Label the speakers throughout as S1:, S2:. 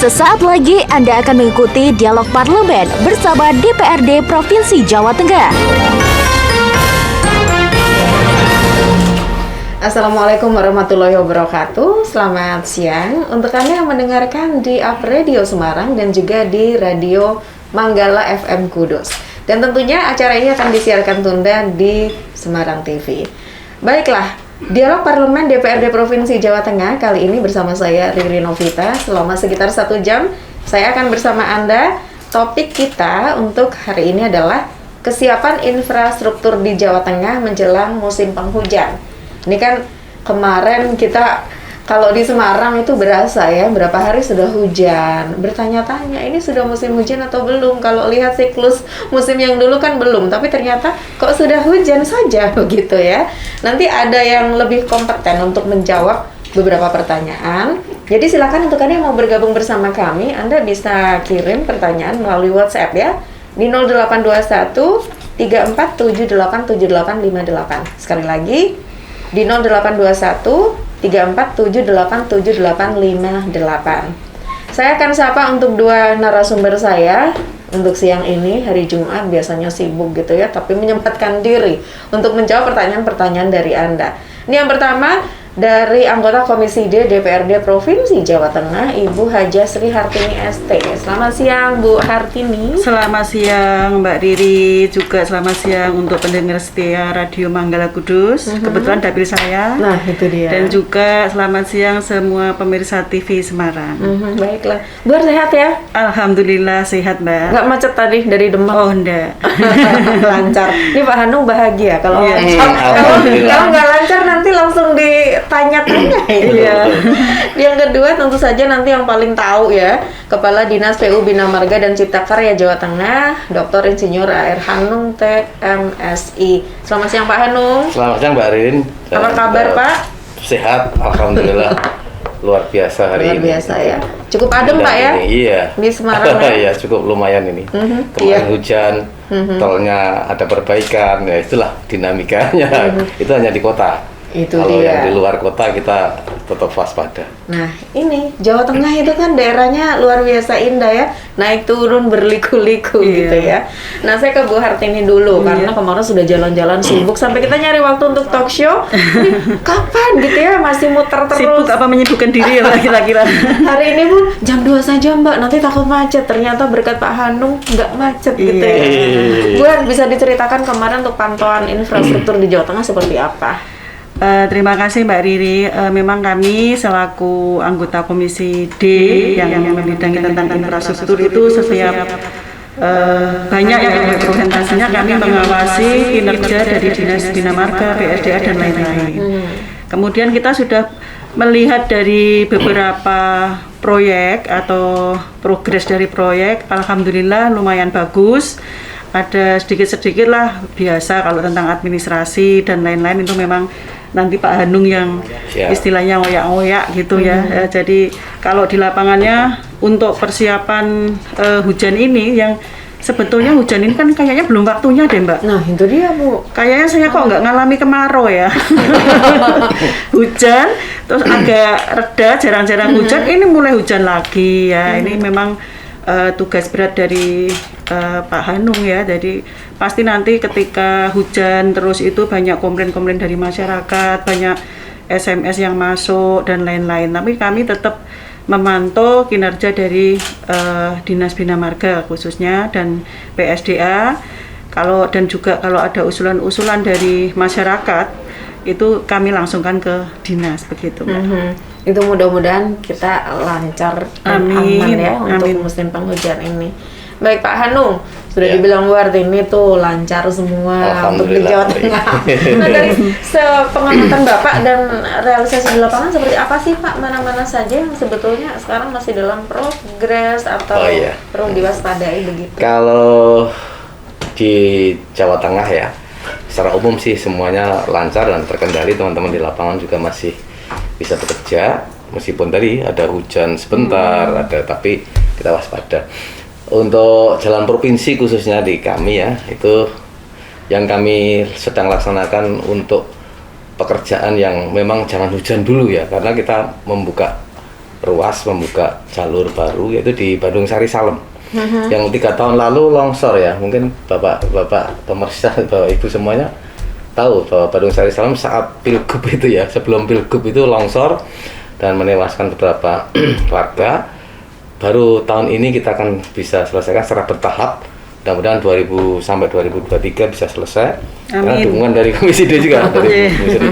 S1: Sesaat lagi Anda akan mengikuti dialog parlemen bersama DPRD Provinsi Jawa Tengah.
S2: Assalamualaikum warahmatullahi wabarakatuh. Selamat siang untuk Anda yang mendengarkan di Up Radio Semarang dan juga di Radio Manggala FM Kudus. Dan tentunya acara ini akan disiarkan tunda di Semarang TV. Baiklah, dialog parlemen DPRD Provinsi Jawa Tengah kali ini bersama saya Riri Novita. Selama sekitar 1 jam saya akan bersama Anda. Topik kita untuk hari ini adalah kesiapan infrastruktur di Jawa Tengah menjelang musim penghujan. Ini kan kemarin kita kalau di Semarang itu berasa ya, berapa hari sudah hujan. Bertanya-tanya, ini sudah musim hujan atau belum? Kalau lihat siklus musim yang dulu kan belum, tapi ternyata kok sudah hujan saja begitu ya. Nanti ada yang lebih kompeten untuk menjawab beberapa pertanyaan. Jadi silakan untuk Anda yang mau bergabung bersama kami, Anda bisa kirim pertanyaan melalui WhatsApp ya di 0821 34787858. Sekali lagi di 0821 34787858. Saya akan sapa untuk 2 narasumber saya untuk siang ini, hari Jumat biasanya sibuk gitu ya, tapi menyempatkan diri untuk menjawab pertanyaan-pertanyaan dari Anda. Ini yang pertama dari anggota Komisi D DPRD Provinsi Jawa Tengah, Ibu Haja Sri Hartini ST. Selamat siang Bu Hartini.
S3: Selamat siang Mbak Riri, juga selamat siang untuk pendengar setia Radio Manggala Kudus. Kebetulan dapil saya.
S2: Nah itu dia.
S3: Dan juga selamat siang semua pemirsa TV Semarang.
S2: Baiklah, Bu sehat ya?
S3: Alhamdulillah sehat Mbak.
S2: Nggak macet tadi dari Demak?
S3: Oh enggak.
S2: Lancar. Ini Pak Hanung bahagia kalau
S3: Iya.
S2: kalau nggak lancar nanti langsung ditanya-tanya. Iya. Yang kedua tentu saja nanti yang paling tahu ya, Kepala Dinas PU Bina Marga dan Cipta Karya Jawa Tengah, Dr. Insinyur AR Hanung TMSI. Selamat siang Pak Hanung.
S4: Selamat siang Mbak Rin.
S2: Apa kabar Pak?
S4: Sehat, alhamdulillah. Luar biasa hari ini.
S2: Luar biasa ya. Cukup adem Pak ya?
S4: Iya.
S2: Di Semarang ya?
S4: Iya, cukup lumayan ini. Kemarin
S2: iya.
S4: hujan, tolnya ada perbaikan, ya itulah dinamikanya. Itu hanya di kota.
S2: Itu
S4: Kalau
S2: dia.
S4: yang di luar kota kita tetap waspada.
S2: Nah, ini Jawa Tengah itu kan daerahnya luar biasa indah ya, naik turun berliku-liku gitu ya. Nah, saya ke Bu Hartini dulu karena kemarin sudah jalan-jalan sibuk sampai kita nyari waktu untuk talk show. Ini kapan gitu ya, masih muter terus.
S3: Sibuk apa menyibukkan diri ya kira-kira?
S2: Hari ini Bu jam 2 saja Mbak, nanti takut macet. Ternyata berkat Pak Hanung nggak macet gitu ya. Bu, bisa diceritakan kemarin untuk pantauan infrastruktur di Jawa Tengah seperti apa?
S3: Terima kasih Mbak Riri. Memang kami selaku anggota Komisi D yang membidangi tentang infrastruktur itu setiap banyak yang representasinya kami mengawasi kinerja dari Dinas Bina Marga, PSDA dan lain-lain. Kemudian kita sudah melihat dari beberapa proyek atau progres dari proyek, alhamdulillah lumayan bagus. Ada sedikit-sedikit lah, biasa kalau tentang administrasi dan lain-lain itu memang nanti Pak Hanung yang istilahnya ngoyak-ngoyak gitu ya. Jadi kalau di lapangannya untuk persiapan hujan ini yang sebetulnya hujan ini kan kayaknya belum waktunya deh Mbak.
S2: Nah itu dia Bu.
S3: Kayaknya saya kok nggak ngalami kemarau ya. Hujan, terus agak reda, jarang-jarang hujan, ini mulai hujan lagi ya. Ini memang tugas berat dari Pak Hanung ya. Jadi pasti nanti ketika hujan terus itu banyak komplain-komplain dari masyarakat, banyak SMS yang masuk dan lain-lain. Tapi kami tetap memantau kinerja dari Dinas Bina Marga khususnya dan PSDA. Dan juga kalau ada usulan-usulan dari masyarakat itu kami langsungkan ke dinas begitu.
S2: Itu mudah-mudahan kita lancar dan aman ya untuk musim penghujan ini. Baik Pak Hanung, sudah dibilang Bu Hartini tuh lancar semua untuk di Jawa Tengah. Nah dari sepengamatan Bapak dan realisasi di lapangan seperti apa sih Pak? Mana-mana saja yang sebetulnya sekarang masih dalam progres atau perlu diwaspadai begitu?
S4: Kalau di Jawa Tengah ya, secara umum sih semuanya lancar dan terkendali. Teman-teman di lapangan juga masih bisa bekerja, meskipun tadi ada hujan sebentar, tapi kita waspada. Untuk jalan provinsi khususnya di kami ya, itu yang kami sedang laksanakan untuk pekerjaan yang memang jangan hujan dulu ya, karena kita membuka ruas membuka jalur baru yaitu di Bandung Sari Salem. Yang 3 tahun lalu longsor ya, mungkin bapak pemirsa, bapak ibu semuanya tahu bahwa Bandung Sari Salem saat pilgub itu ya, sebelum pilgub itu longsor dan menewaskan beberapa warga. Baru tahun ini kita akan bisa selesaikan secara bertahap. Mudah-mudahan 2000 sampai 2023 bisa selesai. Karena dukungan dari Komisi D juga dari Komisi D.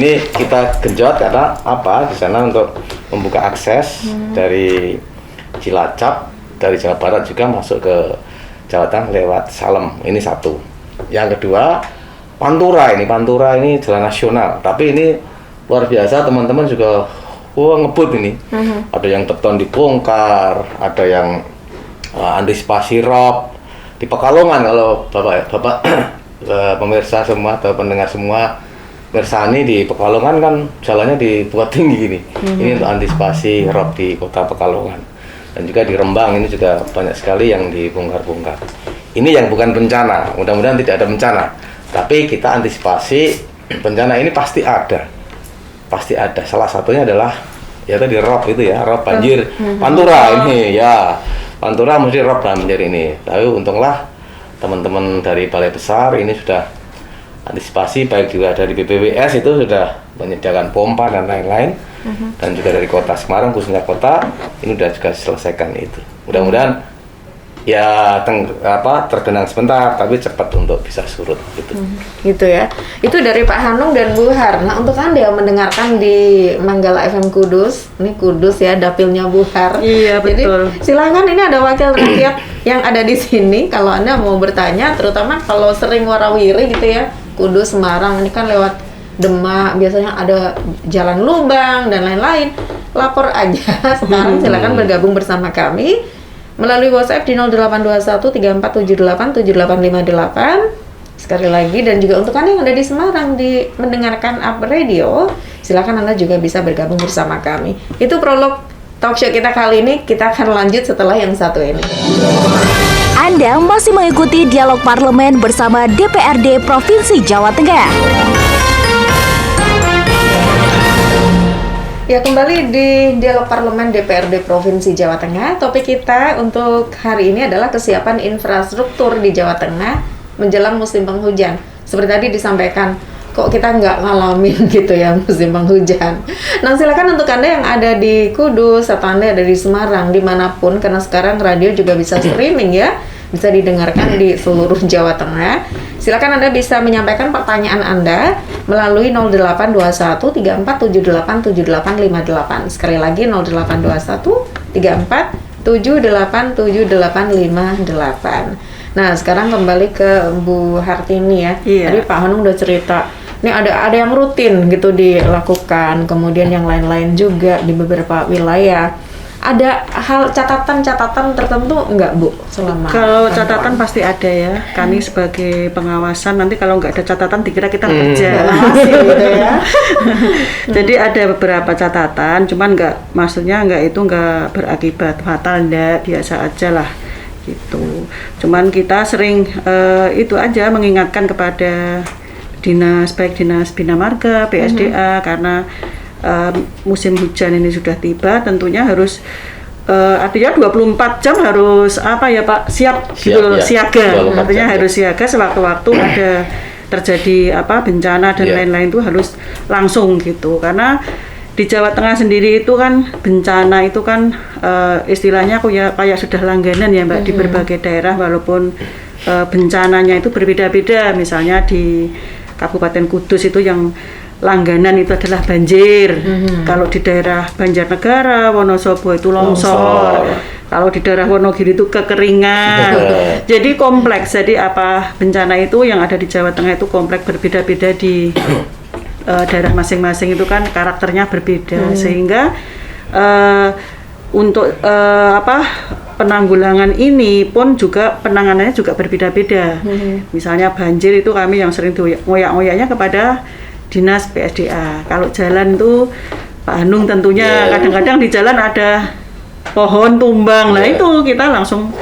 S4: Ini kita genjot karena apa? Di sana untuk membuka akses dari Cilacap, dari Jawa Barat juga masuk ke Jawa Tengah lewat Salem. Ini satu. Yang kedua, Pantura ini jalan nasional. Tapi ini luar biasa, teman-teman juga ngebut ini. Ada yang beton dibongkar, ada yang antisipasi rob di Pekalongan. Kalau bapak pemirsa semua atau pendengar semua Mersani di Pekalongan kan jalannya dibuat tinggi gini. Ini untuk antisipasi rob di kota Pekalongan. Dan juga di Rembang ini juga banyak sekali yang dibongkar-bongkar. Ini yang bukan bencana, mudah-mudahan tidak ada bencana. Tapi kita antisipasi bencana ini pasti ada. Pasti ada. Salah satunya adalah ya tadi rob itu ya, rob banjir Pantura ini ya. Pantura mesti rob banjir ini. Tapi untunglah teman-teman dari Balai Besar ini sudah antisipasi, baik juga dari BPWS itu sudah menyediakan pompa dan lain-lain. Dan juga dari Kota Semarang, khususnya kota ini sudah juga selesaikan itu. Mudah-mudahan ya tergenang sebentar tapi cepat untuk bisa surut gitu.
S2: Gitu ya. Itu dari Pak Hanung dan Bu Har. Nah, untuk Anda yang mendengarkan di Manggala FM Kudus, ini Kudus ya, dapilnya Bu Har.
S3: Iya, betul.
S2: Jadi silakan, ini ada wakil rakyat yang ada di sini kalau Anda mau bertanya, terutama kalau sering warawiri gitu ya. Kudus, Semarang ini kan lewat Demak, biasanya ada jalan lubang dan lain-lain. Lapor aja sekarang, silakan bergabung bersama kami melalui WhatsApp di 082134787858. Sekali lagi, dan juga untuk Anda yang ada di Semarang di mendengarkan Up Radio, silakan Anda juga bisa bergabung bersama kami. Itu prolog talk show kita kali ini. Kita akan lanjut setelah yang satu ini.
S1: Anda masih mengikuti Dialog Parlemen bersama DPRD Provinsi Jawa Tengah.
S2: Ya, kembali di Dialog Parlemen DPRD Provinsi Jawa Tengah. Topik kita untuk hari ini adalah kesiapan infrastruktur di Jawa Tengah menjelang musim penghujan. Seperti tadi disampaikan, kok kita nggak ngalamin gitu ya musim penghujan. Nah, silakan untuk Anda yang ada di Kudus atau Anda ada di Semarang, dimanapun, karena sekarang radio juga bisa streaming ya, bisa didengarkan di seluruh Jawa Tengah. Silakan Anda bisa menyampaikan pertanyaan Anda melalui 082134787858. Sekali lagi 082134787858. Nah, sekarang kembali ke Bu Hartini ya.
S3: Iya.
S2: Tadi Pak Hanung udah cerita. Ini ada yang rutin gitu dilakukan, kemudian yang lain-lain juga di beberapa wilayah. Ada hal catatan-catatan tertentu enggak, Bu, selama?
S3: Kalau catatan pasti ada ya. Kami sebagai pengawasan, nanti kalau nggak ada catatan dikira kita kerja.
S2: Gitu ya.
S3: Jadi ada beberapa catatan, cuman maksudnya nggak berakibat fatal, enggak, biasa aja lah gitu. Cuman kita sering itu aja mengingatkan kepada baik dinas bina marga, PSDA, karena musim hujan ini sudah tiba, tentunya harus artinya 24 jam harus siap gitu loh,
S4: ya.
S3: siaga. Artinya harus siaga sewaktu-waktu ada terjadi bencana dan lain-lain itu harus langsung gitu. Karena di Jawa Tengah sendiri itu kan bencana itu kan istilahnya kayak sudah langganan ya, Mbak, di berbagai daerah, walaupun bencananya itu berbeda-beda. Misalnya di Kabupaten Kudus itu yang langganan itu adalah banjir. Kalau di daerah Banjarnegara, Wonosobo itu longsor. Kalau di daerah Wonogiri itu kekeringan. Jadi kompleks. Jadi bencana itu yang ada di Jawa Tengah itu kompleks, berbeda-beda di daerah masing-masing itu kan karakternya berbeda. Sehingga untuk penanggulangan ini pun juga penanganannya juga berbeda-beda. Misalnya banjir itu kami yang sering ngoyak-ngoyaknya kepada Dinas PSDA. Kalau jalan tuh Pak Hanung tentunya kadang-kadang di jalan ada pohon tumbang. Nah, itu kita langsung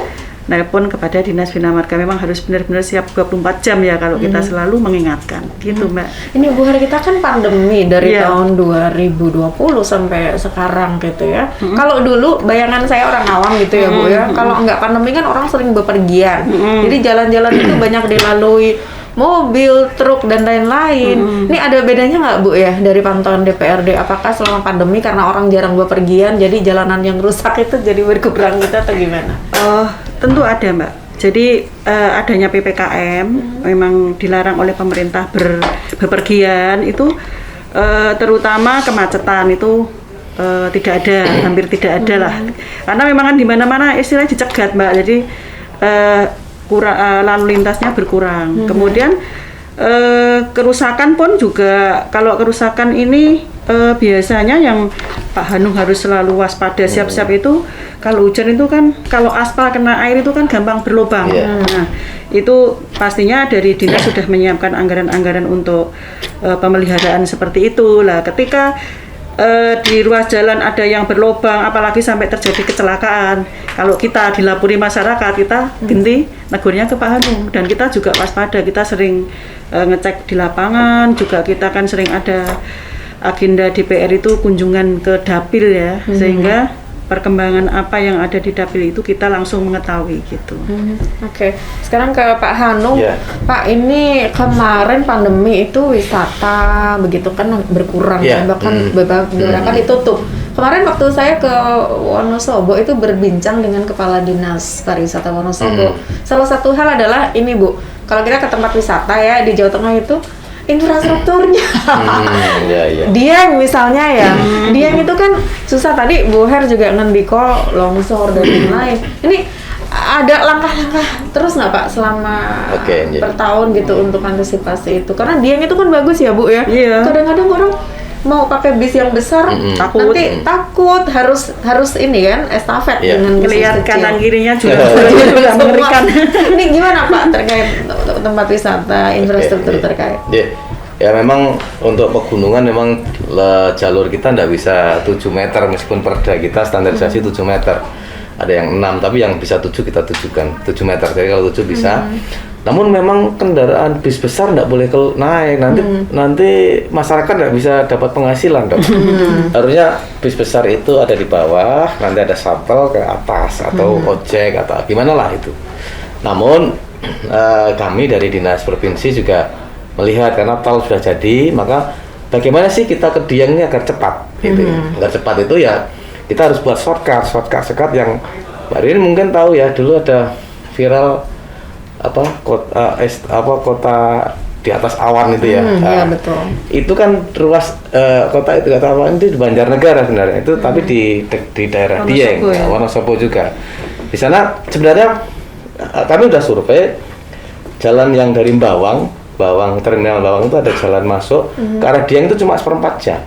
S3: nelpon kepada Dinas Bina Marga. Memang harus benar-benar siap 24 jam ya kalau kita selalu mengingatkan. Gitu, Mbak.
S2: Ini Bu Har, kita kan pandemi dari tahun 2020 sampai sekarang gitu ya. Kalau dulu bayangan saya orang awam gitu ya Bu ya. Kalau nggak pandemi kan orang sering bepergian. Jadi jalan-jalan itu banyak dilalui mobil, truk, dan lain-lain. Ini ada bedanya nggak Bu ya dari pantauan DPRD? Apakah selama pandemi karena orang jarang bepergian, jadi jalanan yang rusak itu jadi berkurang gitu atau gimana?
S3: Tentu ada, Mbak. Jadi adanya PPKM memang dilarang oleh pemerintah bepergian itu, terutama kemacetan itu tidak ada, hampir tidak ada lah. Karena memang kan di mana-mana istilahnya dicegat, Mbak. Jadi lalu lintasnya berkurang. Kemudian kerusakan pun juga, kalau kerusakan ini biasanya yang Pak Hanung harus selalu waspada, siap-siap itu kalau hujan itu kan, kalau aspal kena air itu kan gampang berlubang. Nah, itu pastinya dari dinas sudah menyiapkan anggaran-anggaran untuk pemeliharaan seperti itu. Lah, ketika di ruas jalan ada yang berlubang, apalagi sampai terjadi kecelakaan, kalau kita dilapori masyarakat, kita ganti negurnya ke Pak Hanung, dan kita juga waspada. Kita sering ngecek di lapangan, juga kita kan sering ada agenda DPR itu kunjungan ke dapil ya, sehingga perkembangan apa yang ada di dapil itu kita langsung mengetahui gitu.
S2: Oke. Sekarang ke Pak Hanung. Pak, ini kemarin pandemi itu wisata begitu kan berkurang, bahkan beberapa ditutup. Kemarin waktu saya ke Wonosobo itu berbincang dengan Kepala Dinas Pariwisata Wonosobo. Salah satu hal adalah ini Bu, kalau kita ke tempat wisata ya di Jawa Tengah itu infrastrukturnya. Dieng misalnya ya, Dieng itu kan susah. Tadi Bu Her juga ngendiko longsor dan lain-lain. Ini ada langkah-langkah terus nggak Pak selama per tahun gitu untuk antisipasi itu? Karena Dieng itu kan bagus ya Bu ya. Kadang-kadang orang mau pakai bis yang besar nanti takut harus ini kan estafet dengan
S3: melihat kanan kirinya juga mengerikan.
S2: Ini gimana Pak terkait tempat wisata, infrastruktur terkait?
S4: Ya memang untuk pegunungan memang jalur kita nggak bisa 7 meter, meskipun perda kita standarisasi 7 meter. Ada yang 6, tapi yang bisa 7 kita tujukan 7 meter. Jadi kalau 7 bisa. Namun memang kendaraan bis besar nggak boleh naik, nanti masyarakat nggak bisa dapat penghasilan dong. Harusnya bis besar itu ada di bawah, nanti ada shuttle ke atas atau ojek atau gimana lah itu. Namun kami dari Dinas Provinsi juga melihat, karena tol sudah jadi, maka bagaimana sih kita ke Dieng ini agar cepat gitu. Agar cepat itu ya kita harus buat shortcut yang Mbak Rin mungkin tahu ya, dulu ada viral kota di atas awan itu ya.
S2: Iya betul.
S4: Itu kan ruas kota itu atas awan itu di Banjarnegara sebenarnya itu, tapi di daerah Dieng, Wonosobo juga. Di sana sebenarnya kami udah survei jalan yang dari Terminal Bawang itu ada jalan masuk ke arah Dieng itu cuma 1/4 jam.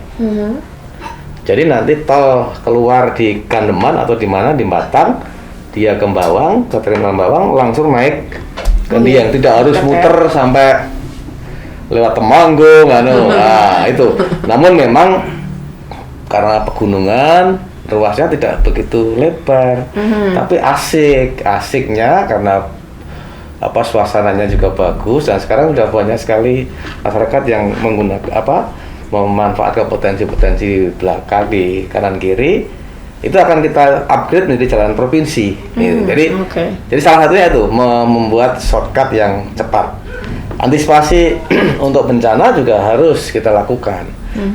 S4: Jadi nanti tol keluar di Kandeman atau di mana di Batang, dia ke Bawang, ke Terminal Bawang langsung naik ke Dieng, tidak harus muter sampai lewat Temanggung, nah itu. Namun memang karena pegunungan ruasnya tidak begitu lebar, tapi asiknya karena suasananya juga bagus, dan sekarang sudah banyak sekali masyarakat yang memanfaatkan potensi-potensi belakang di kanan kiri. Itu akan kita upgrade menjadi jalan provinsi. Jadi salah satunya itu membuat shortcut yang cepat. Antisipasi untuk bencana juga harus kita lakukan.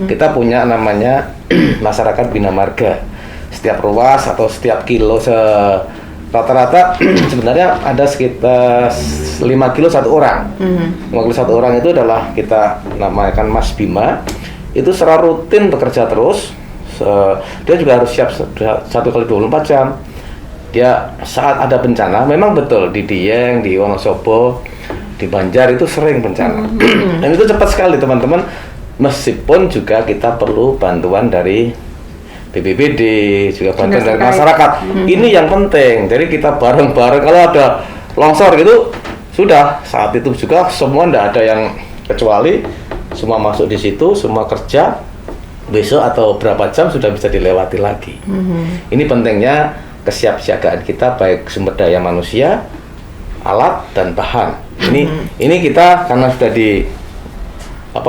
S4: Kita punya namanya masyarakat bina marga. Setiap ruas atau setiap kilo rata-rata sebenarnya ada sekitar 5 kilo 1 orang. 5 kilo 1 orang itu adalah kita namakan Mas Bima. Itu secara rutin bekerja terus. Dia juga harus siap 1x24 jam. Dia saat ada bencana, memang betul di Dieng, di Wonosobo, di Banjar itu sering bencana. Dan itu cepat sekali teman-teman. Meskipun juga kita perlu bantuan dari BPBD, juga bantuan dari masyarakat. Ini yang penting. Jadi kita bareng-bareng, kalau ada longsor gitu, sudah saat itu juga semua tidak ada yang kecuali, semua masuk di situ, semua kerja. Besok atau berapa jam sudah bisa dilewati lagi. Ini pentingnya kesiapsiagaan kita baik sumber daya manusia, alat dan bahan. Ini kita karena sudah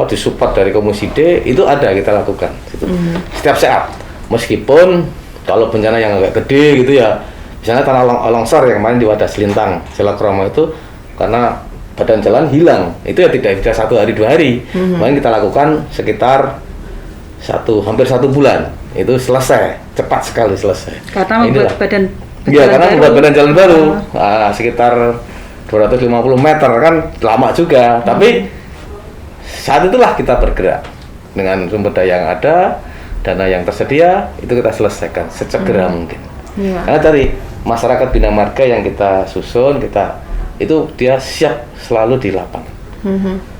S4: disupport dari Komisi D, itu ada kita lakukan gitu. Setiap saat, meskipun kalau bencana yang agak gede gitu ya, misalnya tanah longsor yang kemarin di Wadas Lintang Selokromo itu, karena badan jalan hilang, itu ya tidak bisa 1 hari 2 hari. Kemarin kita lakukan sekitar hampir 1 bulan, itu selesai, cepat sekali selesai.
S3: Karena membuat badan
S4: karena membuat badan jalan baru sekitar 250 meter kan lama juga, tapi saat itulah kita bergerak dengan sumber daya yang ada, dana yang tersedia, itu kita selesaikan sesegera mungkin. Karena dari masyarakat Bina Marga yang kita susun, itu dia siap selalu di lapangan.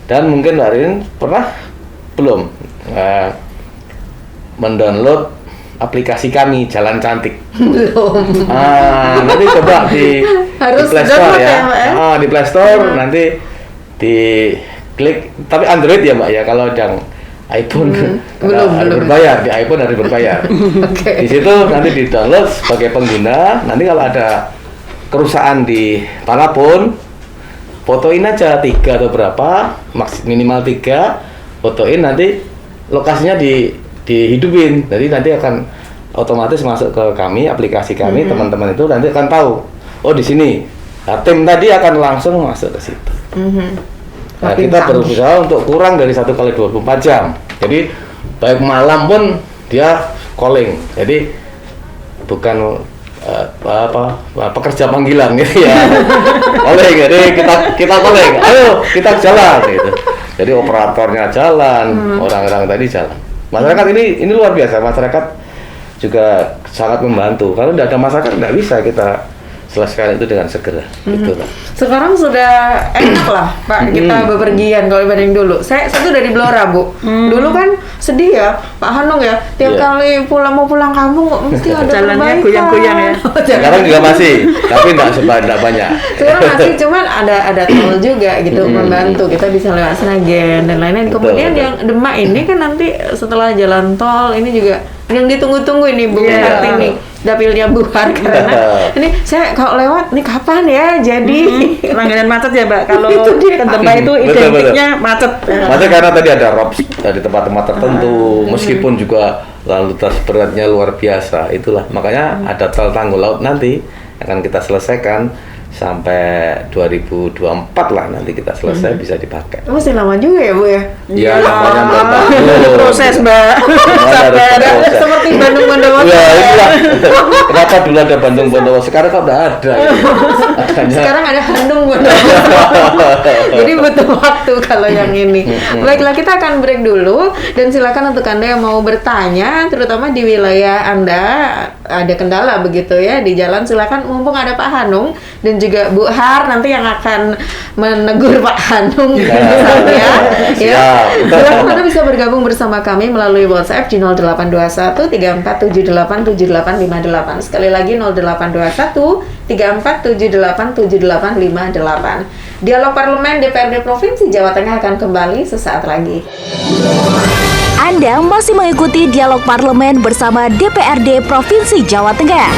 S4: Dan mungkin hari ini belum mendownload aplikasi kami Jalan Cantik.
S2: Belum.
S4: Nanti coba di Play Store ya. Di Play Store nanti di klik, tapi Android ya Mbak ya, kalau yang iPhone harus berbayar, di iPhone harus berbayar. Di situ nanti di download sebagai pengguna, nanti kalau ada kerusakan di manapun, fotoin aja 3 atau berapa, minimal 3, fotoin, nanti lokasinya dihidupin, jadi nanti akan otomatis masuk ke kami, aplikasi kami, teman-teman itu nanti akan tahu, oh di sini, tim tadi akan langsung masuk ke situ. Nah, kita berusaha untuk kurang dari 1 kali 24 jam. Jadi baik malam pun dia calling. Jadi bukan pekerja panggilan gitu ya. Calling, jadi kita calling. Ayo kita jalan gitu. Jadi operatornya jalan, orang-orang tadi jalan. Masyarakat ini luar biasa. Masyarakat juga sangat membantu. Kalau tidak ada masyarakat nggak bisa kita selesaikan itu dengan segera. Itulah.
S2: Sekarang sudah enak lah Pak, kita bepergian kalau dibanding dulu. Saya tuh dari Blora Bu. Dulu kan sedih ya Pak Hanung ya, tiap kali mau pulang kampung kok mesti ada
S3: jalannya
S2: perbaikan.
S3: goyang-goyang ya.
S4: Sekarang juga masih, tapi tidak banyak.
S2: Sekarang masih, cuman ada tol juga gitu membantu, kita bisa lewat Sragen dan lain-lain. Kemudian yang Demak ini kan nanti setelah jalan tol ini juga yang ditunggu-tunggu ini Bu Kartini, dapilnya Buhar, karena ini saya kalau lewat nih kapan ya jadi
S3: langganan macet ya Mbak, kalau ke Demak itu identiknya macet.
S4: Macet karena tadi ada ROPS dari tempat-tempat tertentu, meskipun juga lalu lintas beratnya luar biasa, itulah makanya ada tol Tanggul Laut nanti akan kita selesaikan sampai 2024 lah, nanti kita selesai bisa dipakai.
S2: Masih lama juga ya Bu ya?
S4: Iya, namanya
S3: proses Mbak.
S2: Seperti Bandung Bondowoso.
S4: Ya itulah. Kenapa dulu ada Bandung Bondowoso, sekarang kok udah ada.
S2: Sekarang ada Handung Bondowoso. Jadi butuh waktu kalau yang ini. Baiklah, kita akan break dulu dan silakan untuk Anda yang mau bertanya, terutama di wilayah Anda ada kendala begitu ya di jalan, silakan, mumpung ada Pak Hanung dan juga Bu Har nanti yang akan menegur Pak Hanung misalnya ya. Silakan Anda bisa bergabung bersama kami melalui WhatsApp di 0821 34787858. Sekali lagi 0821 34787858. Dialog Parlemen DPRD Provinsi Jawa Tengah akan kembali sesaat lagi.
S1: Anda masih mengikuti Dialog Parlemen bersama DPRD Provinsi Jawa Tengah.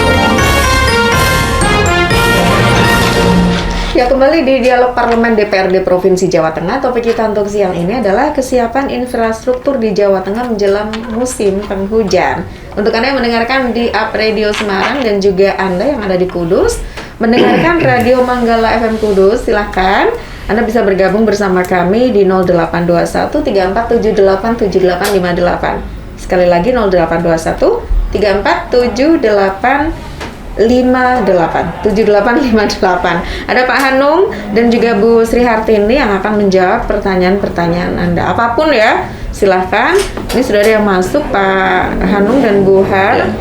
S2: Ya, kembali di Dialog Parlemen DPRD Provinsi Jawa Tengah. Topik kita untuk siang ini adalah kesiapan infrastruktur di Jawa Tengah menjelang musim penghujan. Untuk Anda yang mendengarkan di Up Radio Semarang dan juga Anda yang ada di Kudus, mendengarkan Radio Manggala FM Kudus, silahkan Anda bisa bergabung bersama kami di 0821 34787858. Sekali lagi 0821 34787858. Ada Pak Hanung dan juga Bu Sri Hartini yang akan menjawab pertanyaan-pertanyaan Anda. Apapun ya, silahkan. Ini sudah ada yang masuk, Pak Hanung dan Bu Har.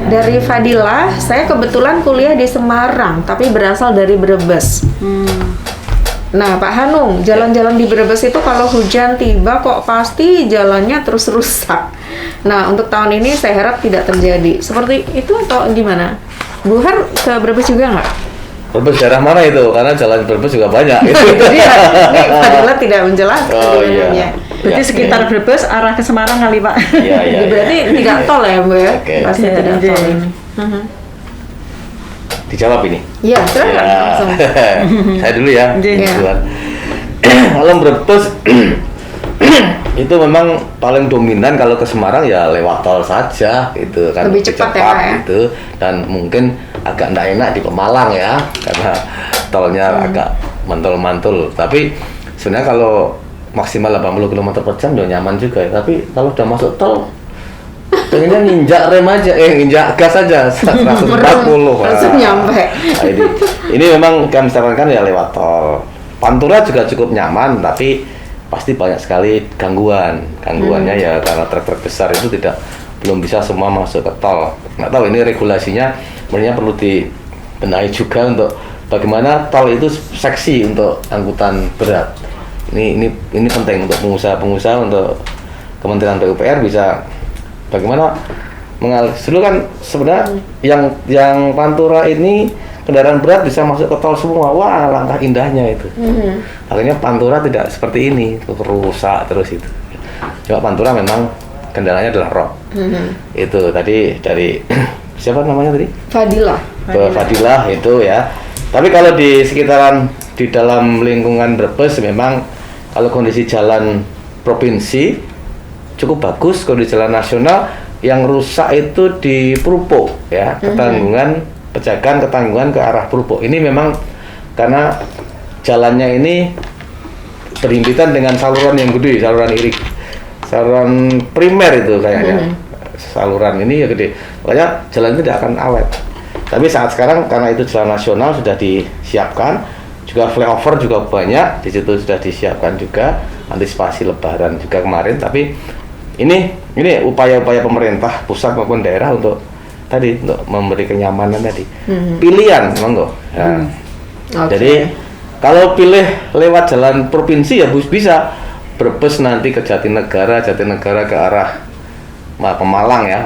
S2: Dari Fadilah, saya kebetulan kuliah di Semarang, tapi berasal dari Brebes. Nah, Pak Hanung, jalan-jalan di Brebes itu kalau hujan tiba kok pasti jalannya terus rusak. Nah, untuk tahun ini saya harap tidak terjadi. Seperti itu atau gimana? Bu Har ke Brebes juga nggak?
S4: Brebes daerah mana itu? Karena jalan Brebes juga banyak.
S2: Itu dia. Ini Fadila tidak menjelaskan.
S4: Oh iya.
S3: Berarti sekitar Brebes arah ke Semarang kali Pak.
S4: Iya.
S2: Berarti tidak tol ya Bu ya?
S4: Oke.
S2: Pasti tidak tol ini.
S4: dijawab ini.
S2: Iya, silakan langsung.
S4: Saya dulu ya.
S3: Iya.
S4: Kebetulan. Kalau Brebes itu memang paling dominan kalau ke Semarang ya lewat tol saja gitu kan,
S2: Lebih cepat ya, Pak, ya?
S4: gitu, dan mungkin agak nggak enak di Pemalang ya karena tolnya agak mantul-mantul, tapi sebenarnya kalau maksimal 80 km per jam ya nyaman juga ya. Tapi kalau udah masuk tol pengennya nginjak rem aja, nginjak gas aja 140.
S2: Langsung nyampe.
S4: Nah, ini memang kami sarankan ya lewat tol. Pantura juga cukup nyaman, tapi pasti banyak sekali gangguannya ya karena truk-truk besar itu belum bisa semua masuk ke tol. Nggak tahu ini regulasinya sebenarnya perlu dibenahi juga untuk bagaimana tol itu seksi untuk angkutan berat. Ini penting untuk pengusaha-pengusaha, untuk Kementerian PUPR bisa bagaimana dulu kan sebenarnya yang Pantura ini kendaraan berat bisa masuk ke tol semua. Wah, langkah indahnya itu. Akhirnya Pantura tidak seperti ini, rusak terus itu. Cuma Pantura memang kendalanya adalah rock. Itu tadi dari siapa namanya tadi? Fadilah itu ya. Tapi kalau di sekitaran di dalam lingkungan Brebes memang kalau kondisi jalan provinsi cukup bagus, kondisi jalan nasional yang rusak itu di Purupuk ya, Pejagan Ketanggungan ke arah Purupuk. Ini memang karena jalannya ini berhimpitan dengan saluran yang gede, saluran primer itu kayaknya. Saluran ini ya gede, makanya jalan itu tidak akan awet. Tapi saat sekarang karena itu jalan nasional sudah disiapkan, juga flyover juga banyak, di situ sudah disiapkan juga antisipasi Lebaran juga kemarin. Tapi ini upaya-upaya pemerintah pusat maupun daerah untuk memberi kenyamanan tadi. Pilihan, monggo. Ya. Jadi kalau pilih lewat jalan provinsi ya bisa Brebes nanti ke Jatinegara ke arah Pemalang ya,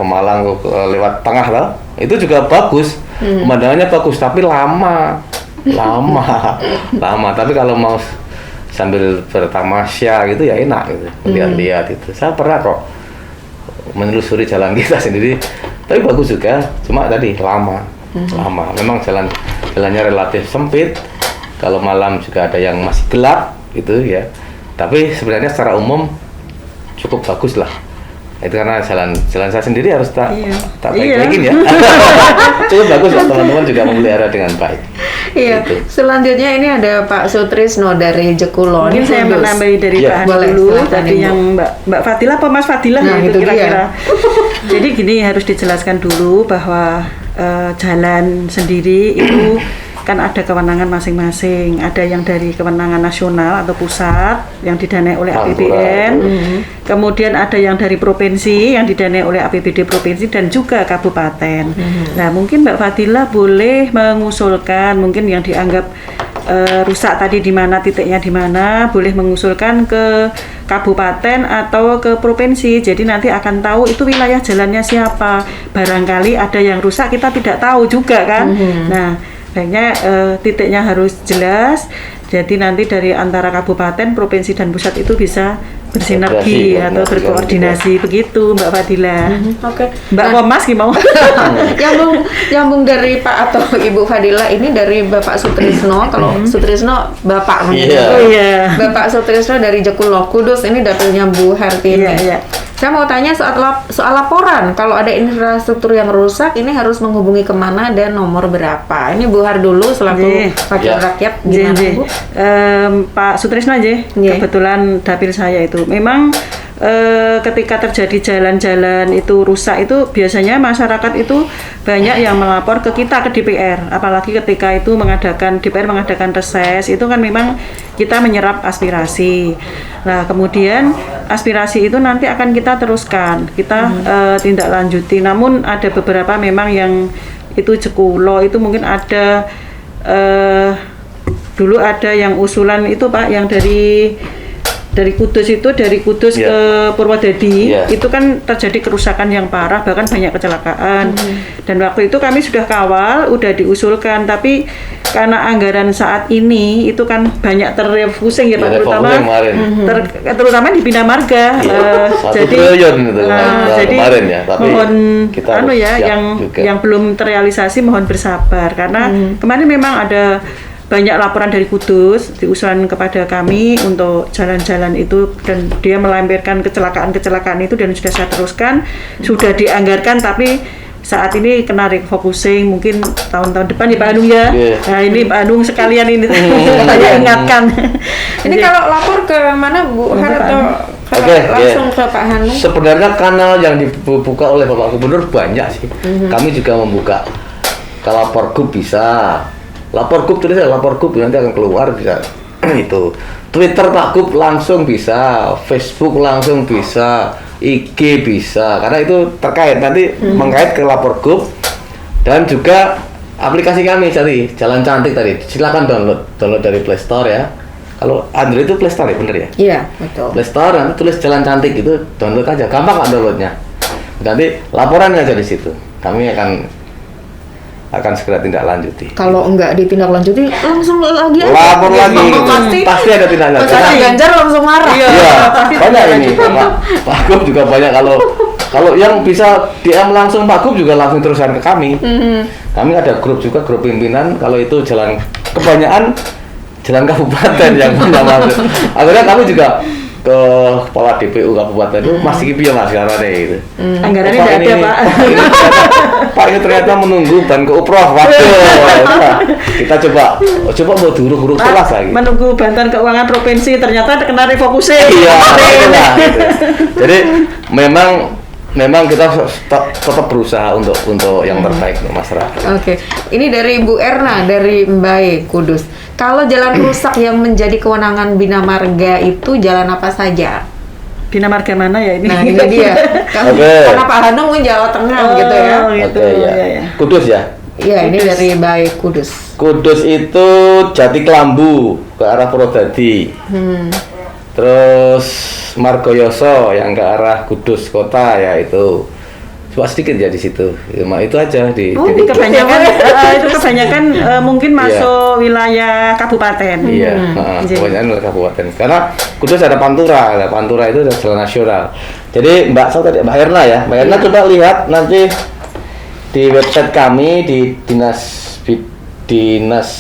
S4: lewat tengah lah. Itu juga bagus. Pemandangannya bagus tapi lama. Tapi kalau mau sambil bertamasya gitu ya enak gitu. Lihat-lihat itu. Saya pernah kok menelusuri jalan kita sendiri. Tapi bagus juga, cuma tadi lama. Memang jalannya relatif sempit. Kalau malam juga ada yang masih gelap gitu ya. Tapi sebenarnya secara umum cukup bagus lah. Itu karena jalan saya sendiri harus tak baik-baikin ya. Cukup bagus lah, teman-teman juga memelihara dengan baik.
S2: Iya.
S4: Gitu.
S2: Selanjutnya ini ada Pak Sutrisno dari Jekulon.
S3: Mungkin saya menambahi dari Pak Hani
S2: boleh,
S3: dulu,
S2: silakan,
S3: tadi
S2: Ibu.
S3: yang Mbak Fadilah apa Mas Fadilah
S2: Nah,
S3: itu
S2: itu
S3: kira-kira. Jadi gini, harus dijelaskan dulu bahwa jalan sendiri itu kan ada kewenangan masing-masing. Ada yang dari kewenangan nasional atau pusat yang didanai oleh APBN. Kemudian ada yang dari provinsi yang didanai oleh APBD provinsi dan juga kabupaten. Nah, mungkin Mbak Fadilah boleh mengusulkan mungkin yang dianggap rusak tadi di mana, titiknya di mana, boleh mengusulkan ke kabupaten atau ke provinsi. Jadi nanti akan tahu itu wilayah jalannya siapa. Barangkali ada yang rusak kita tidak tahu juga kan. Nah, baiknya titiknya harus jelas. Jadi nanti dari antara kabupaten, provinsi dan pusat itu bisa bersinergi atau berkoordinasi begitu, Mbak Fadilah.
S2: Oke.
S3: Mbak Komas gimana?
S2: Nyambung dari Pak atau Ibu Fadilah ini dari Bapak Sutrisno. Kalau Sutrisno Bapak
S3: Iya.
S2: Bapak Sutrisno dari Jekulon Kudus, ini dapilnya Bu Hartini.
S3: Iya.
S2: Saya mau tanya soal laporan. Kalau ada infrastruktur yang rusak, ini harus menghubungi kemana dan nomor berapa? Ini Bu Har dulu selaku wakil rakyat, gimana Bu?
S3: Pak Sutrisno aja, kebetulan dapil saya itu. Memang ketika terjadi jalan-jalan itu rusak itu biasanya masyarakat itu banyak yang melapor ke kita, ke DPR. Apalagi ketika itu DPR mengadakan reses, itu kan memang kita menyerap aspirasi. Nah, kemudian aspirasi itu nanti akan kita teruskan, kita tindak lanjuti. Namun ada beberapa memang yang itu Jekulo itu mungkin ada dulu ada yang usulan itu Pak, yang dari dari Kudus
S4: Iya.
S3: ke Purwodadi
S4: Iya.
S3: itu kan terjadi kerusakan yang parah, bahkan banyak kecelakaan. Dan waktu itu kami sudah kawal, udah diusulkan, tapi karena anggaran saat ini itu kan banyak terrefusing ya Pak,
S4: Ya,
S3: terutama
S4: refocusing kemarin.
S3: terutama di Bina Marga.
S4: Iya, 1
S3: Jadi
S4: triliun gitu
S3: jadi
S4: kemarin ya, tapi
S3: mohon
S4: kita harus siap juga.
S3: yang belum terrealisasi mohon bersabar karena kemarin memang ada banyak laporan dari Kudus diusulkan kepada kami untuk jalan-jalan itu, dan dia melampirkan kecelakaan itu dan sudah saya teruskan, sudah dianggarkan, tapi saat ini kena refocusing mungkin tahun-tahun depan ya Pak Anung ya.
S4: Yeah.
S3: Nah ini Pak Anung sekalian ini saya ingatkan.
S2: Ini kalau lapor ke mana Bu Har atau kalau
S4: Oke,
S2: langsung
S4: iya.
S2: ke Pak Hanung?
S4: Sebenarnya kanal yang dibuka oleh Bapak Gubernur banyak sih. Kami juga membuka. Ke lapor gub bisa. Lapor gub tulis lapor gub nanti akan keluar bisa. Itu. Twitter Pak Gub langsung bisa, Facebook langsung bisa, IG bisa. Karena itu terkait nanti mengkait ke lapor gub dan juga aplikasi kami tadi Jalan Cantik tadi. Silakan download dari Play Store ya. Kalau Android itu Play Store ya, bener ya?
S2: Iya, betul.
S4: Play Store nanti tulis Jalan Cantik itu download aja, gampang nggak downloadnya. Nanti laporannya aja di situ. Kami akan segera tindak lanjuti.
S2: Kalau enggak ditindaklanjuti langsung lagi aja.
S4: Lapor lagi,
S2: Pasti
S4: ada tindak lanjut.
S2: Mas Ganjar langsung marah.
S4: Iya, banyak ini. Pak Gub juga banyak kalau yang bisa DM langsung Pak Gub juga langsung teruskan ke kami. Kami ada grup juga, grup pimpinan. Kalau itu kebanyakan jalan kabupaten yang punya masuk. Akhirnya kami juga ke kepala DPU kabupaten itu masih piye Mas carane gitu.
S3: Anggarannya
S4: Pak,
S3: tidak ada Pak.
S4: Pak ini ternyata menunggu ban ke Uprof. Waduh. Kita coba mau huruf kelas lagi.
S3: Menunggu bantuan keuangan provinsi ternyata kena refocusing.
S4: Iya, itulah, gitu. Jadi memang kita tetap berusaha untuk yang terbaik untuk masyarakat.
S2: Oke, ini dari Bu Erna dari Mbae Kudus. Kalau jalan rusak yang menjadi kewenangan Bina Marga itu jalan apa saja?
S3: Bina Marga mana ya ini?
S2: Nah ini dia. Karena Pak Hanung Jawa Tengah gitu ya.
S3: Gitu,
S4: Oke, ya.
S3: ya.
S4: Kudus ya.
S2: Iya, ini dari Mbae Kudus.
S4: Kudus itu Jati Kelambu ke arah Purwodadi. Terus Margoyoso yang ke arah Kudus kota ya itu. Cuma sedikit ya di situ. Cuma itu aja di
S3: Itu kebanyakan mungkin masuk wilayah kabupaten.
S4: Iya,
S3: Jadi-
S4: kebanyakan wilayah kabupaten. Karena Kudus ada Pantura itu adalah jalan nasional. Jadi Mbak Erna ya, Mbak Erna coba lihat nanti di website kami di Dinas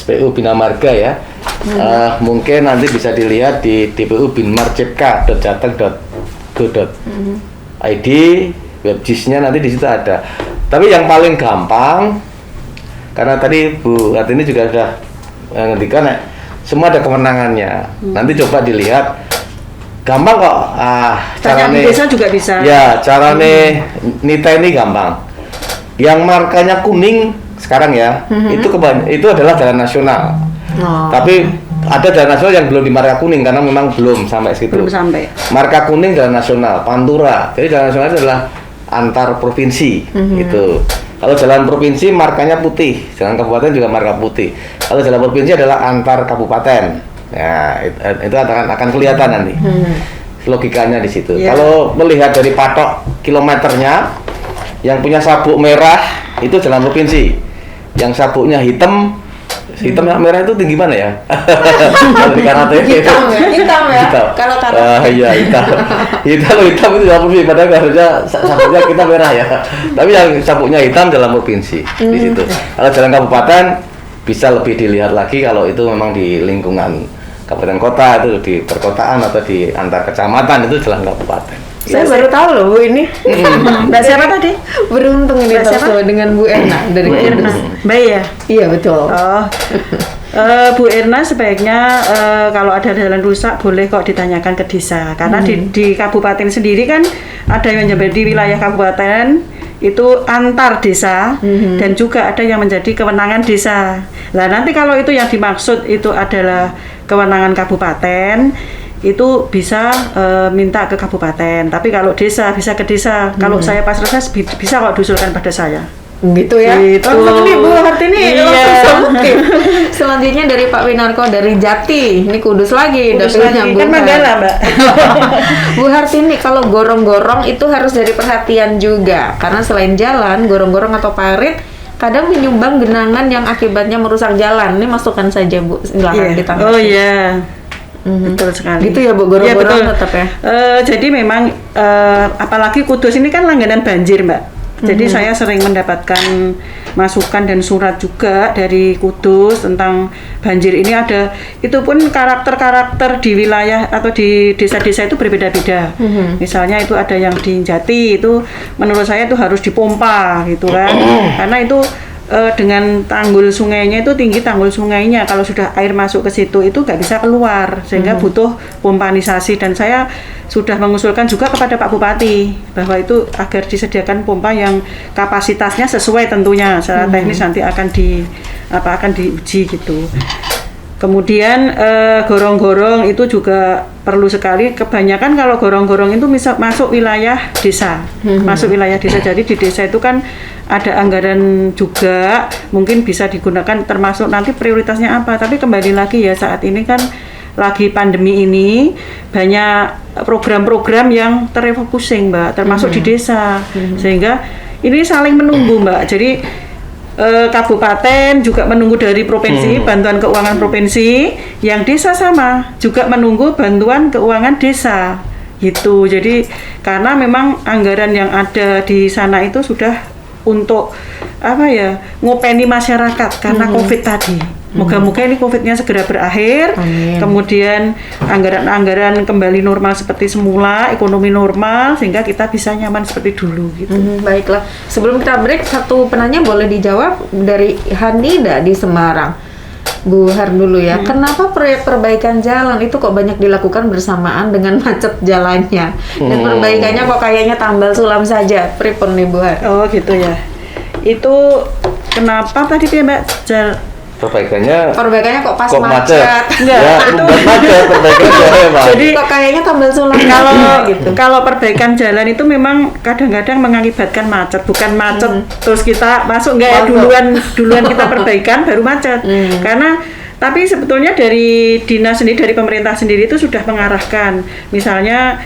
S4: PU Bina Marga ya. Mungkin nanti bisa dilihat di DPU binmarjepka.jateng.go.id, webjisnya nanti di situ ada. Tapi yang paling gampang, karena tadi Bu Ratini juga sudah ngendikan ya, semua ada kewenangannya. Nanti coba dilihat, gampang kok.
S3: Tanya di desa juga bisa.
S4: Ya, carane nita ini gampang. Yang markanya kuning sekarang ya, itu adalah jalan nasional. Tapi ada jalan nasional yang belum di marka kuning karena memang belum sampai situ.
S3: Belum sampai.
S4: Marka kuning jalan nasional, Pantura. Jadi jalan nasional itu adalah antar provinsi itu. Kalau jalan provinsi markanya putih, jalan kabupaten juga marka putih. Kalau jalan provinsi adalah antar kabupaten. Ya, itu akan kelihatan nanti. Logikanya di situ.
S3: Yeah.
S4: Kalau melihat dari patok kilometernya, yang punya sabuk merah itu jalan provinsi. Yang sabuknya hitam yang merah itu tinggi mana ya? Kalau di karate
S2: Hitam ya. Kalau karate.
S4: Iya hitam itu jalan provinsi. Padahal harusnya sabuknya kita merah ya. Tapi yang sabuknya hitam jalan provinsi di situ. Kalau jalan kabupaten bisa lebih dilihat lagi kalau itu memang di lingkungan kabupaten kota, itu di perkotaan atau di antar kecamatan itu jalan kabupaten.
S2: Saya baru tahu loh Bu ini.
S3: Mbak siapa tadi?
S2: Beruntung ini
S3: Mbak siapa?
S2: bersama dengan Bu Erna dari
S3: Bu Erna.
S2: Kudus.
S3: Baik ya.
S2: Iya betul.
S3: Oh, Bu Erna sebaiknya kalau ada jalan rusak boleh kok ditanyakan ke desa, karena di kabupaten sendiri kan ada yang menjadi wilayah kabupaten itu antar desa dan juga ada yang menjadi kewenangan desa. Nah nanti kalau itu yang dimaksud itu adalah kewenangan kabupaten, itu bisa minta ke kabupaten. Tapi kalau desa bisa ke desa. Kalau saya pas reses bisa kok diusulkan pada saya.
S2: Gitu ya.
S3: Gitu.
S2: Langsung nih Bu Hartini
S3: Iya.
S2: langsung solutif. Selanjutnya dari Pak Winarko dari Jati. Ini Kudus lagi
S3: Kudus
S2: dapilnya
S3: lagi.
S2: Bu
S3: Kan Manggala, Mbak.
S2: Bu Hartini, kalau gorong-gorong itu harus dari perhatian juga. Karena selain jalan, gorong-gorong atau parit kadang menyumbang genangan yang akibatnya merusak jalan. Ini masukkan saja Bu, silahkan
S3: Iya.
S2: ditanggapi.
S3: Oh iya. Betul sekali.
S2: Gitu ya Bu,
S3: Iya,
S2: gorong-gorong
S3: betul.
S2: tetap ya.
S3: Jadi memang apalagi Kudus ini kan langganan banjir, Mbak. Jadi saya sering mendapatkan masukan dan surat juga dari Kudus tentang banjir ini ada. Itu pun karakter-karakter di wilayah atau di desa-desa itu berbeda-beda. Misalnya itu ada yang di Jati itu menurut saya itu harus dipompa gitu kan. Karena itu dengan tanggul sungainya itu tinggi tanggul sungainya, kalau sudah air masuk ke situ itu nggak bisa keluar sehingga butuh pompanisasi, dan saya sudah mengusulkan juga kepada Pak Bupati bahwa itu agar disediakan pompa yang kapasitasnya sesuai tentunya secara teknis nanti akan diuji gitu. Kemudian gorong-gorong itu juga perlu sekali. Kebanyakan kalau gorong-gorong itu masuk wilayah desa, masuk wilayah desa. Jadi di desa itu kan ada anggaran juga, mungkin bisa digunakan termasuk nanti prioritasnya apa. Tapi kembali lagi ya, saat ini kan lagi pandemi ini banyak program-program yang terrefocusing, Mbak, termasuk di desa, sehingga ini saling menunggu, Mbak. Jadi kabupaten juga menunggu dari provinsi bantuan keuangan provinsi, yang desa sama juga menunggu bantuan keuangan desa gitu. Jadi karena memang anggaran yang ada di sana itu sudah untuk ngopeni masyarakat karena COVID tadi. Moga-moga ini COVID-nya segera berakhir.
S2: Amin.
S3: Kemudian anggaran-anggaran kembali normal seperti semula, ekonomi normal, sehingga kita bisa nyaman seperti dulu gitu.
S2: Baiklah, sebelum kita break, satu penanya boleh dijawab dari Hanida di Semarang. Bu Har dulu ya, kenapa proyek perbaikan jalan itu kok banyak dilakukan bersamaan dengan macet jalannya? Dan perbaikannya kok kayaknya tambal sulam saja. Pripun nih Bu Har?
S3: Oh gitu ya. Itu kenapa tadi ya Mbak?
S2: Perbaikannya kok pas
S4: kok
S2: macet.
S3: Enggak,
S4: Ya,
S3: itu
S4: bukan macet, perbaikannya Pak.
S3: Jadi
S2: Kok kayaknya tambal sulam gitu.
S3: kalau perbaikan jalan itu memang kadang-kadang mengakibatkan macet, bukan macet terus kita masuk enggak ya, duluan kita perbaikan baru macet. Karena tapi sebetulnya dari dinas sendiri, dari pemerintah sendiri itu sudah mengarahkan, misalnya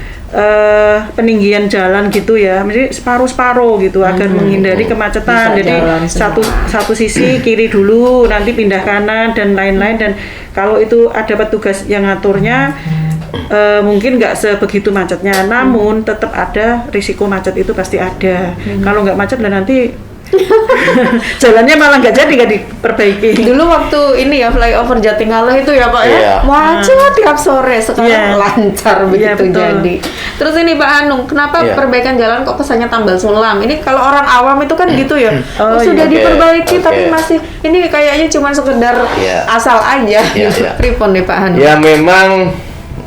S3: peninggian jalan gitu ya, mesti separuh-separuh gitu agar menghindari kemacetan.
S2: Bisa
S3: Jadi
S2: jalan
S3: satu sisi kiri dulu, nanti pindah kanan dan lain-lain. Dan kalau itu ada petugas yang ngaturnya, mungkin nggak sebegitu macetnya, namun tetap ada risiko macet itu pasti ada. Kalau nggak macet lah nanti jalannya malah nggak jadi, nggak diperbaiki.
S2: Dulu waktu ini ya flyover Jatingaleh itu ya Pak ya,
S4: Iya.
S2: macet tiap sore, sekarang
S3: Iya.
S2: lancar
S3: Iya,
S2: begitu
S3: betul.
S2: jadi. Terus ini Pak Anung, kenapa
S4: Iya.
S2: perbaikan jalan kok kesannya tambal sulam? Ini kalau orang awam itu kan gitu ya,
S3: Oh,
S2: sudah
S4: iya.
S2: diperbaiki
S4: Oke.
S2: tapi masih ini kayaknya cuma sekedar
S4: Iya.
S2: asal aja
S4: Iya,
S2: gitu.
S4: iya.
S2: Pripun nih Pak Anung?
S4: Ya memang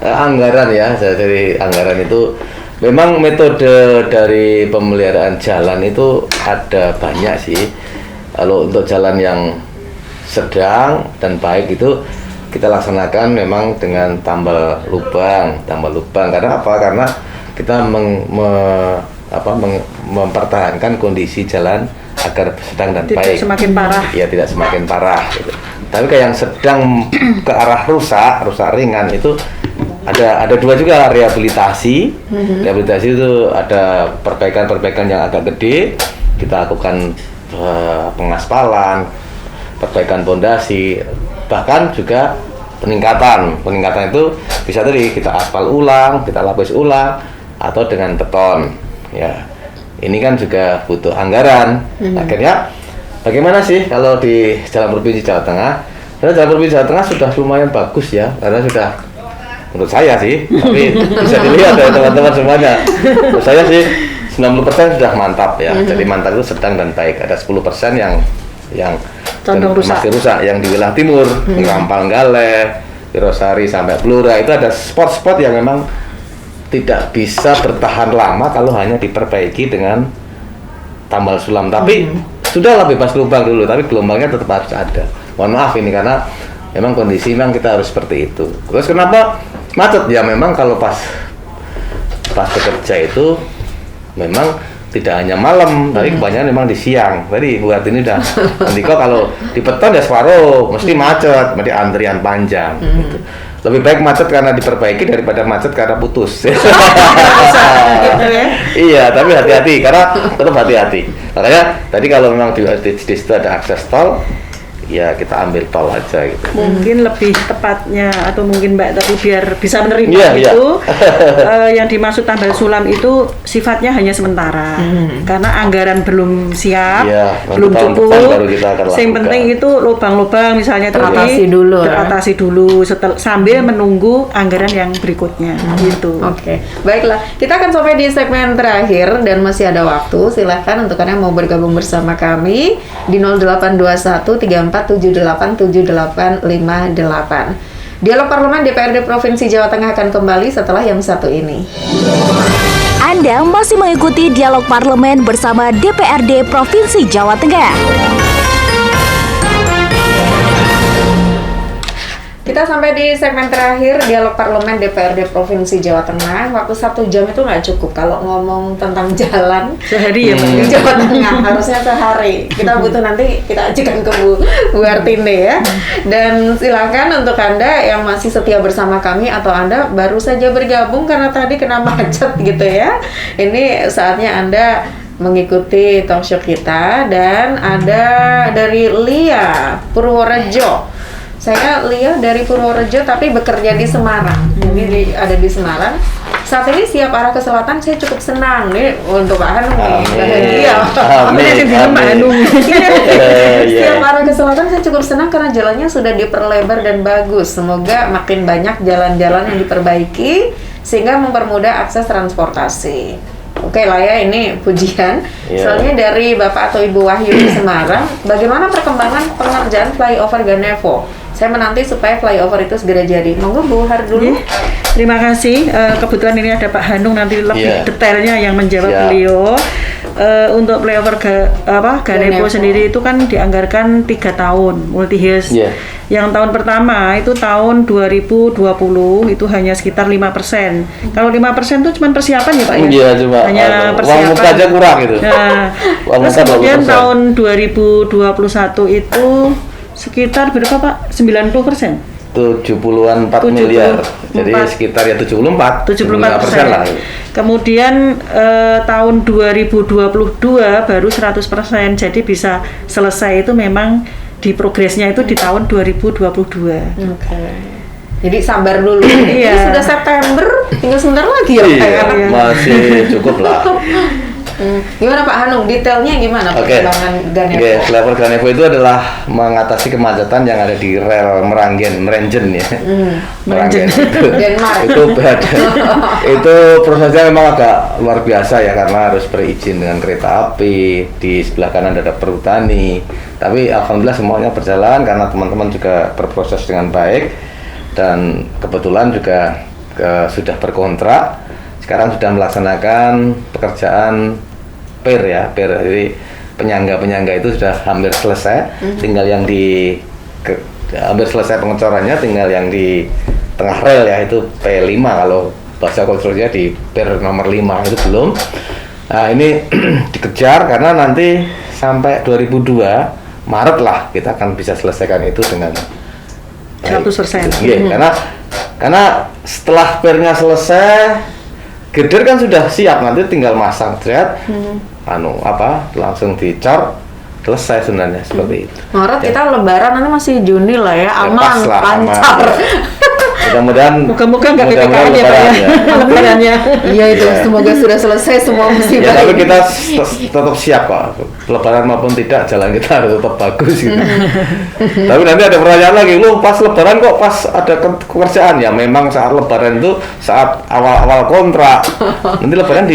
S4: anggaran ya, dari anggaran itu memang metode dari pemeliharaan jalan itu ada banyak sih. Kalau untuk jalan yang sedang dan baik itu kita laksanakan memang dengan tambal lubang. Karena apa? Karena kita mempertahankan kondisi jalan agar sedang dan
S3: Tidak
S4: baik.
S3: semakin parah.
S4: Ya tidak semakin parah gitu. Tapi kayak yang sedang ke arah rusak ringan itu ada dua juga, rehabilitasi. Rehabilitasi itu ada perbaikan yang agak gede, kita lakukan pengaspalan, perbaikan pondasi, bahkan juga peningkatan itu bisa tadi kita aspal ulang, kita lapis ulang, atau dengan beton. Ya, ini kan juga butuh anggaran. Akhirnya bagaimana sih kalau di Jalan Provinsi Jawa Tengah? Karena Jalan Provinsi Jawa Tengah sudah lumayan bagus ya, karena sudah, menurut saya sih, tapi bisa dilihat ya teman-teman semuanya. Menurut saya sih 90% sudah mantap ya. Jadi mantap itu sedang dan baik. Ada 10% yang
S3: Condong rusak.
S4: masih rusak, yang di wilayah timur, di Rampanggaleh, Wirosari sampai Blora, itu ada spot-spot yang memang tidak bisa bertahan lama kalau hanya diperbaiki dengan tambal sulam. Tapi sudahlah bebas lubang dulu, tapi gelombangnya tetap harus ada. Mohon maaf ini karena memang kondisi memang kita harus seperti itu. Terus kenapa macet? Ya memang kalau pas bekerja itu memang tidak hanya malam, tapi kebanyakan memang di siang. Tadi Bu Kartini udah nanti kok kalau di Peton ya separuh, mesti macet, mesti antrian panjang. Gitu. Lebih baik macet karena diperbaiki daripada macet karena putus.
S3: Gitu ya.
S4: Iya, tapi hati-hati karena tetap hati-hati. Makanya tadi kalau memang di situ ada akses tol, ya kita ambil tol aja gitu.
S3: Mungkin lebih tepatnya atau mungkin Mbak tadi biar bisa menerima
S4: Iya,
S3: itu yang dimaksud tambal sulam itu sifatnya hanya sementara karena anggaran belum siap,
S4: Iya,
S3: belum
S4: tahun
S3: cukup.
S4: depan baru kita akan
S3: Yang
S4: lakukan.
S3: penting itu lubang-lubang misalnya itu teratasi dulu sambil menunggu anggaran yang berikutnya gitu.
S2: Oke, baiklah. Kita akan sampai di segmen terakhir dan masih ada waktu. Silahkan untuk Anda yang mau bergabung bersama kami di 0821 34787858. Dialog Parlemen DPRD Provinsi Jawa Tengah akan kembali setelah yang satu ini.
S1: Anda masih mengikuti Dialog Parlemen bersama DPRD Provinsi Jawa Tengah.
S2: Kita sampai di segmen terakhir Dialog Parlemen DPRD Provinsi Jawa Tengah. Waktu 1 jam itu nggak cukup kalau ngomong tentang jalan
S3: Sehari ya Mbak.
S2: di Jawa Tengah, harusnya sehari. Kita butuh nanti kita ajukan ke Bu Artinde ya. Dan silakan untuk Anda yang masih setia bersama kami atau Anda baru saja bergabung karena tadi kena macet gitu ya. Ini saatnya Anda mengikuti talkshow kita dan ada dari Lia Purworejo. Saya Lia dari Purworejo tapi bekerja di Semarang. Jadi ada di Semarang. Saat ini siap arah ke selatan, saya cukup senang nih untuk Pak Hanung nih. Bahagia. Siap arah ke selatan, saya cukup senang karena jalannya sudah diperlebar dan bagus. Semoga makin banyak jalan-jalan yang diperbaiki sehingga mempermudah akses transportasi. Oke lah ya, ini pujian. Soalnya dari Bapak atau Ibu Wahyu di Semarang, bagaimana perkembangan pengerjaan flyover Ganevo? Saya menanti supaya flyover itu segera jadi. Monggo Bu Har dulu.
S3: Terima kasih. Kebetulan ini ada Pak Hanung nanti lebih detailnya yang menjawab beliau. Untuk flyover Ganevo sendiri itu kan dianggarkan 3 tahun multi use. Yang tahun pertama itu tahun 2020 itu hanya sekitar 5%. Kalau 5% itu cuma persiapan ya Pak ya?
S4: Iya, cuma
S3: hanya persiapan.
S4: Uang muka aja kurang gitu.
S3: Nah, terus kemudian tahun 2021 itu sekitar berapa Pak? 90%?
S4: 70-an 4 miliar. Jadi sekitar ya 74% lah.
S3: Kemudian tahun 2022 baru 100%. Jadi bisa selesai itu memang di progresnya itu di tahun 2022.
S2: Oke. Jadi sabar dulu. Ini sudah September, tinggal sebentar lagi ya Pak.
S4: Iya, masih cukup lah.
S2: Gimana Pak Hanung? Detailnya gimana perkembangan Ganevo?
S4: Flyover Ganevo itu adalah mengatasi kemacetan yang ada di rel Merangen ya. Merangen
S2: Denmark.
S4: Itu prosesnya memang agak luar biasa ya karena harus berizin dengan kereta api. Di sebelah kanan ada perhutani. Tapi alhamdulillah semuanya berjalan karena teman-teman juga berproses dengan baik dan kebetulan juga sudah berkontrak. Sekarang sudah melaksanakan pekerjaan PER ya, PER. Jadi penyangga itu sudah hampir selesai, tinggal yang hampir selesai pengecorannya, tinggal yang di tengah rel ya, itu P5 kalau bahasa kontrolnya di PER nomor 5 itu belum. Nah ini dikejar karena nanti sampai 2002 Maret lah kita akan bisa selesaikan itu dengan
S3: 100%.
S4: Iya, karena setelah PER-nya selesai, girder kan sudah siap, nanti tinggal masang thread, langsung dicor, selesai sebenarnya seperti itu.
S2: Maret kita Lebaran nanti masih Juni lah ya, aman, lancar.
S4: Mudah-mudahan
S3: moga-moga nggak PPKM ya Pak ya. Lebarannya.
S2: Iya itu, semoga sudah selesai semua musibah.
S4: Ya, tapi kita tetap siap Pak. Lebaran maupun tidak, jalan kita harus tetap bagus gitu. Tapi nanti ada pertanyaan lagi, lu pas Lebaran kok pas ada pekerjaan? Ya memang saat Lebaran itu saat awal-awal kontrak. Nanti Lebaran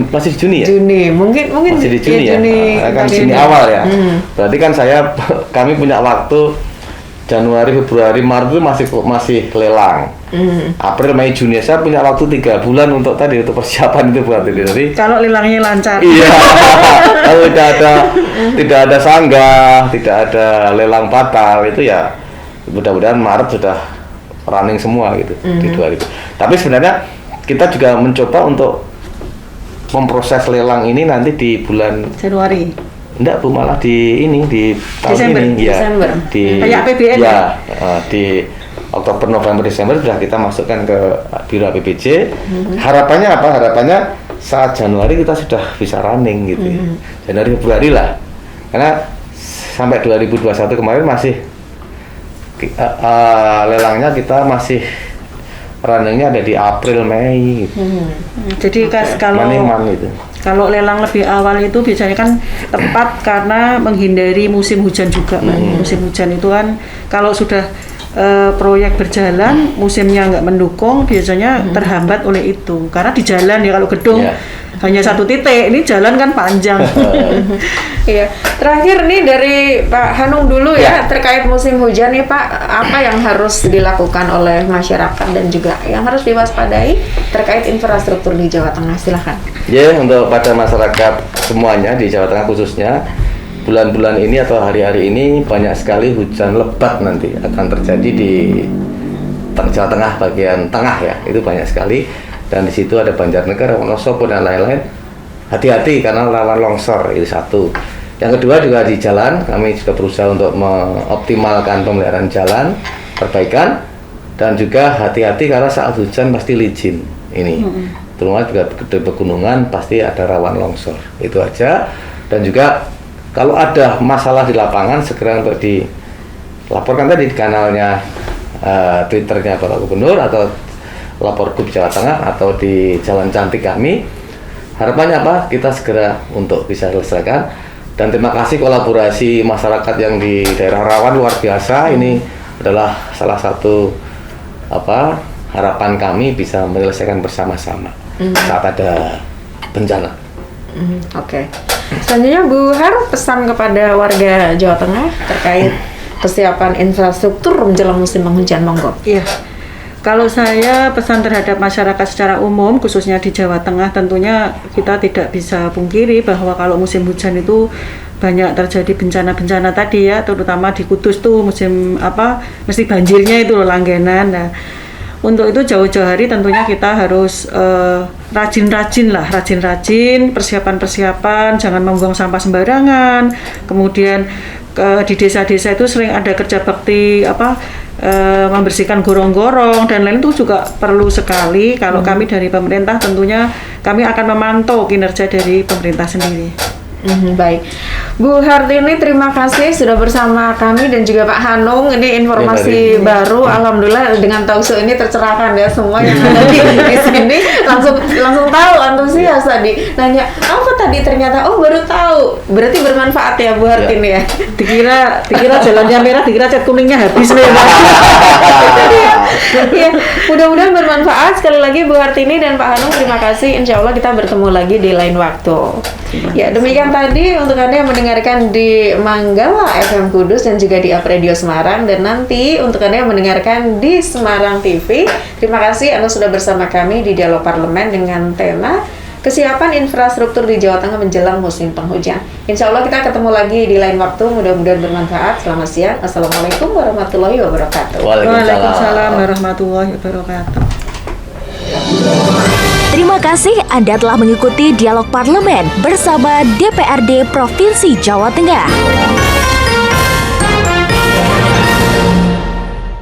S4: masih Juni ya?
S2: Juni, mungkin
S4: masih di Juni ya. Kan Juni awal ya. Berarti kan kami punya waktu Januari, Februari, Maret itu masih lelang. April, Mei, Juni saya punya waktu 3 bulan untuk persiapan itu buat ini. Jadi
S3: kalau lelangnya lancar.
S4: Iya. Kalau tidak ada sanggah, tidak ada lelang batal itu ya mudah-mudahan Maret sudah running semua gitu di 2000. Tapi sebenarnya kita juga mencoba untuk memproses lelang ini nanti di bulan
S3: Januari.
S4: enggak Bu, malah di tahun
S3: Desember.
S4: ini ya.
S2: Desember.
S4: Di
S3: Kayak APBN
S4: ya, di Oktober, November, Desember sudah kita masukkan ke Biro APBJ. Harapannya apa? Harapannya saat Januari kita sudah bisa running gitu. Januari Februari lah. Karena sampai 2021 kemarin masih lelangnya kita masih runningnya ada di April Mei gitu.
S3: Jadi
S4: Maniman gitu.
S3: kalau lelang lebih awal itu biasanya kan tepat karena menghindari musim hujan juga, Mbak. Musim hujan itu kan kalau sudah proyek berjalan, musimnya nggak mendukung, biasanya terhambat oleh itu. Karena di jalan ya, kalau gedung hanya satu titik, ini jalan kan panjang.
S2: Iya. Terakhir nih dari Pak Hanung dulu ya, terkait musim hujan nih Pak, apa yang harus dilakukan oleh masyarakat dan juga yang harus diwaspadai terkait infrastruktur di Jawa Tengah? Silahkan.
S4: Ya, untuk pada masyarakat semuanya di Jawa Tengah khususnya, bulan-bulan ini atau hari-hari ini banyak sekali hujan lebat nanti akan terjadi di Jawa Tengah bagian tengah ya, itu banyak sekali. Dan di situ ada Banjarnegara, Wonosobo dan lain-lain. Hati-hati karena rawan longsor, itu satu. Yang kedua juga di jalan, kami juga berusaha untuk mengoptimalkan pemeliharaan jalan, perbaikan, dan juga hati-hati karena saat hujan pasti licin ini. Terutama juga di pegunungan pasti ada rawan longsor. Itu aja. Dan juga kalau ada masalah di lapangan segera untuk dilaporkan tadi di kanalnya Twitternya Bapak Gubernur atau lapor Gub Jawa Tengah atau di Jalan Cantik kami. Harapannya apa? Kita segera untuk bisa selesaikan. Dan terima kasih kolaborasi masyarakat yang di daerah rawan luar biasa. Ini adalah salah satu harapan kami bisa menyelesaikan bersama-sama saat ada bencana.
S2: Oke. Selanjutnya Bu Har, pesan kepada warga Jawa Tengah terkait kesiapan infrastruktur menjelang musim penghujan, monggo.
S3: Iya. Kalau saya pesan terhadap masyarakat secara umum, khususnya di Jawa Tengah, tentunya kita tidak bisa pungkiri bahwa kalau musim hujan itu banyak terjadi bencana-bencana tadi ya, terutama di Kudus tuh musim mesti banjirnya itu loh, langganan. Nah, untuk itu jauh-jauh hari tentunya kita harus rajin-rajin, persiapan-persiapan, jangan membuang sampah sembarangan. Kemudian di desa-desa itu sering ada kerja bakti membersihkan gorong-gorong dan lain itu juga perlu sekali. Kalau kami dari pemerintah tentunya kami akan memantau kinerja dari pemerintah sendiri.
S2: Baik, Bu Hartini, terima kasih sudah bersama kami dan juga Pak Hanung. Ini informasi baru, alhamdulillah dengan talkshow ini tercerahkan ya, semua yang ada di sini langsung tahu, antusias tadi. Nanya apa tadi, ternyata baru tahu. Berarti bermanfaat ya Bu Hartini ya.
S3: Dikira jalannya merah, dikira cat kuningnya habis nih.
S2: Ya, mudah-mudahan bermanfaat. Sekali lagi Bu Hartini dan Pak Hanung, terima kasih. Insya Allah kita bertemu lagi di lain waktu. Ya, demikian tadi untuk Anda yang mendengarkan di Manggala FM Kudus dan juga di Up Radio Semarang, dan nanti untuk Anda yang mendengarkan di Semarang TV, terima kasih Anda sudah bersama kami di Dialog Parlemen dengan tema kesiapan infrastruktur di Jawa Tengah menjelang musim penghujan. Insya Allah kita ketemu lagi di lain waktu, mudah-mudahan bermanfaat. Selamat siang. Assalamualaikum warahmatullahi wabarakatuh.
S3: Waalaikumsalam warahmatullahi wabarakatuh.
S1: Terima kasih Anda telah mengikuti Dialog Parlemen bersama DPRD Provinsi Jawa Tengah.